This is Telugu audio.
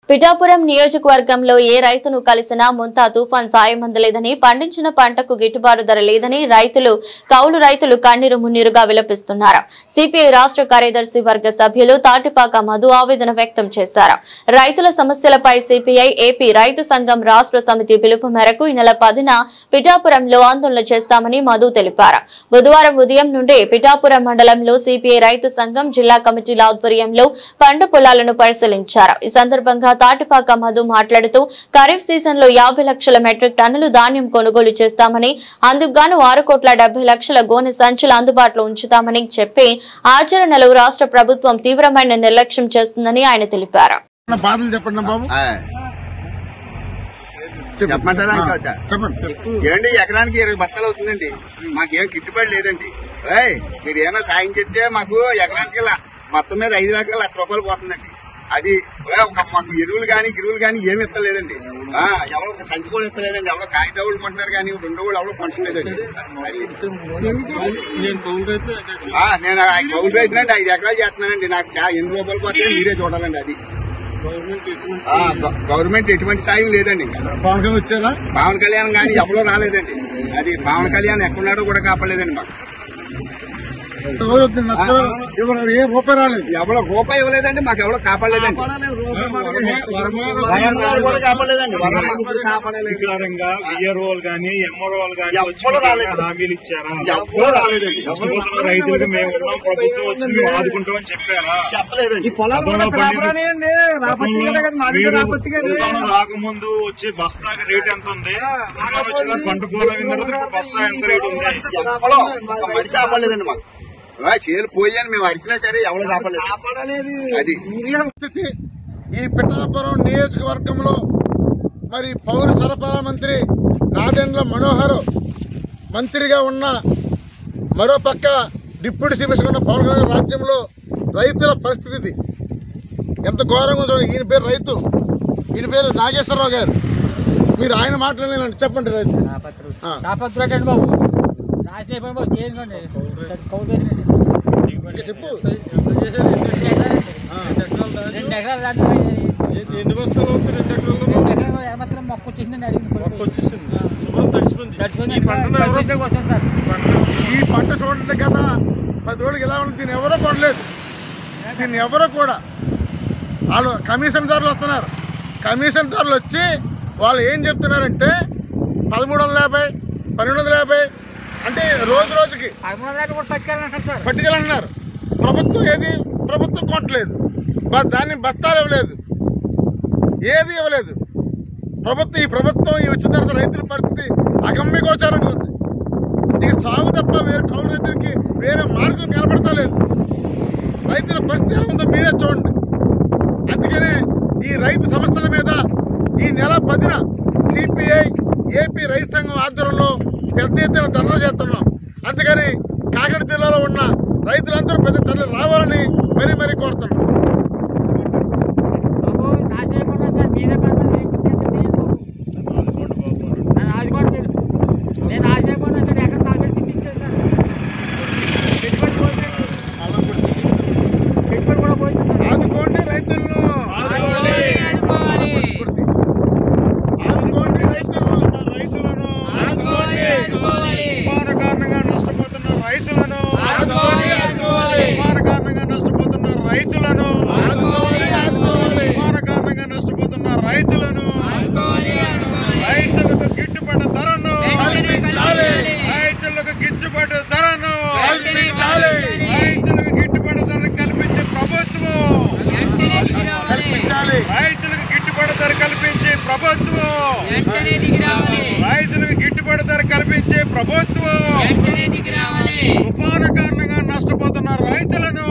పిఠాపురం నియోజకవర్గంలో ఏ రైతును కలిసినా ముంతా తుఫాన్ సాయం అందలేదని, పండించిన పంటకు గిట్టుబాటు ధర లేదని కౌలు రైతులు కన్నీరు మున్నీరుగా విలపిస్తున్నారు. సిపిఐ రాష్ట్ర కార్యదర్శి వర్గ సభ్యులు తాటిపాక మధు ఆవేదన వ్యక్తం చేశారు. రైతుల సమస్యలపై సిపిఐ ఏపీ రైతు సంఘం రాష్ట్ర సమితి పిలుపు మేరకు ఈ నెల 10న పిఠాపురంలో ఆందోళన చేస్తామని మధు తెలిపారు. బుధవారం ఉదయం నుండి పిఠాపురం మండలంలో సిపిఐ రైతు సంఘం జిల్లా కమిటీల ఆధ్వర్యంలో పంట పొలాలను పరిశీలించారు. ఈ సందర్భంగా తాటిపాక మధు మాట్లాడుతూ ఖరీఫ్ సీజన్ లో 50 లక్షల మెట్రిక్ టన్నులు ధాన్యం కొనుగోలు చేస్తామని, అందుకుగాను 6,70,00,000 గోనె సంచులు అందుబాటులో ఉంచుతామని చెప్పి ఆచరణలో రాష్ట్ర ప్రభుత్వం తీవ్రమైన నిర్లక్ష్యం చేస్తుందని ఆయన తెలిపారు. చెప్పండి. ఎకరానికి 20 బత్తాలు అవుతుందండి. మాకేం గిట్టుబాటు లేదండి. మీరు ఏమైనా సాయం చేస్తే మాకు ఎకరానికి మొత్తం మీద 5 లక్షల రూపాయలు పోతుందండి. అది మాకు ఎరువులు గాని ఏమి ఇస్తలేదండి. ఎవరో ఒక సంచి కూడా ఇస్తలేదండి. ఎవరో కాగితాలు కొంటున్నారు కానీ 2 వాళ్ళు ఎవరో కొంటలేదండి. నేను కౌలు రైతునండి. 5 ఎకరాలు చేస్తున్నానండి. నాకు 8 రూపాయలు పోతే మీరే చూడాలండి. అది గవర్నమెంట్ ఎటువంటి సాయం లేదండి. ఇంకా పవన్ కళ్యాణ్ కానీ ఎవరో రాలేదండి. అది పవన్ కళ్యాణ్ ఎక్కడున్నాడో కూడా కాపాడలేదండి. మాకు రూపాయి రాలేదు. ఎవరో రూపాయి ఇవ్వలేదండి. మాకు ఎవరో కాపాడలేదండి. కూడా కాపాడలేదండి. హామీలు ఇచ్చారా? ఎవరో రాలేదండి. రైతులకు మేము ఉన్నాం, ప్రభుత్వం వచ్చి మేము ఆదుకుంటామని చెప్పారా? చెప్పలేదండి. రాకముందు వచ్చి బస్తాకి రేట్ ఎంత ఉంది? పంట పొలం బస్తా ఎంత రేట్ ఉంది? మనిషి కాపాడలేదండి. మాకు చేలు పోయాను మేము అడిచినా సరే ఎవరు కాపాడలేదు. అది ఈ పిఠాపురం నియోజకవర్గంలో మరి పౌర సరఫరా మంత్రి నాదెండ్ల మనోహర్ మంత్రిగా ఉన్న, మరోపక్క డిప్యూటీ సీఎం ఉన్న పవన్ కళ్యాణ్ రాజ్యంలో రైతుల పరిస్థితి ఎంత ఘోరంగా చూడండి. ఈయన పేరు రైతు, ఈయన పేరు నాగేశ్వరరావు గారు. మీరు ఆయన మాట్లాడలేనండి. చెప్పండి. రైతు చెప్పు. ఎన్ని బస్తాలు అవుతుంది? 2 ఎకరాలు మొక్క వచ్చేసిందండి. ఈ పంట చూడండి కదా 10 రోజులకి ఎలా ఉంది. దీన్ని ఎవరో కొనలేదు. దీన్ని ఎవరో కూడా వాళ్ళు కమిషన్దారులు వస్తున్నారు. కమిషన్దారులు వచ్చి వాళ్ళు ఏం చెప్తున్నారంటే 1350, 1250 అంటే రోజుకి పట్టుకెళ్ళంటున్నారు. ప్రభుత్వం కొనట్లేదు. దాన్ని బస్తాలు ఇవ్వలేదు, ఏది ఇవ్వలేదు. ఈ ప్రభుత్వం వచ్చిన తర్వాత రైతుల పరిస్థితి అగమ్య గోచారంగా ఉంది. ఇక సాగు తప్ప వేరే కౌలు రైతులకి వేరే మార్గం కనబడతలేదు. రైతుల పరిస్థితి ఎలా ఉందో మీరే చూడండి. అందుకనే ఈ రైతు సమస్యల మీద ఈ నెల 10న సిపిఐ ఏపీ రైతు సంఘం ఆధ్వర్యంలో పెద్ద ఎత్తున ధర్నా చేస్తున్నాం. అందుకని కాకినాడ జిల్లాలో ఉన్న రైతులందరూ పెద్ద ధరలు రావాలని మరీ కోరుతున్నాం. ఆదుకోండి రైతులను, తుఫాను కారణంగా నష్టపోతున్న రైతులను, తుఫాను కారణంగా నష్టపోతున్న రైతులను, రైతులకు గిట్టుబాటు ధరను కల్పించాలి. రైతులకు గిట్టుబాటు ధరను కల్పించే ప్రభుత్వం కల్పించాలి. రైతులకు గిట్టుబాటు ధర కల్పించే ప్రభుత్వం తుఫాను కారణంగా నష్టపోతున్న రైతులను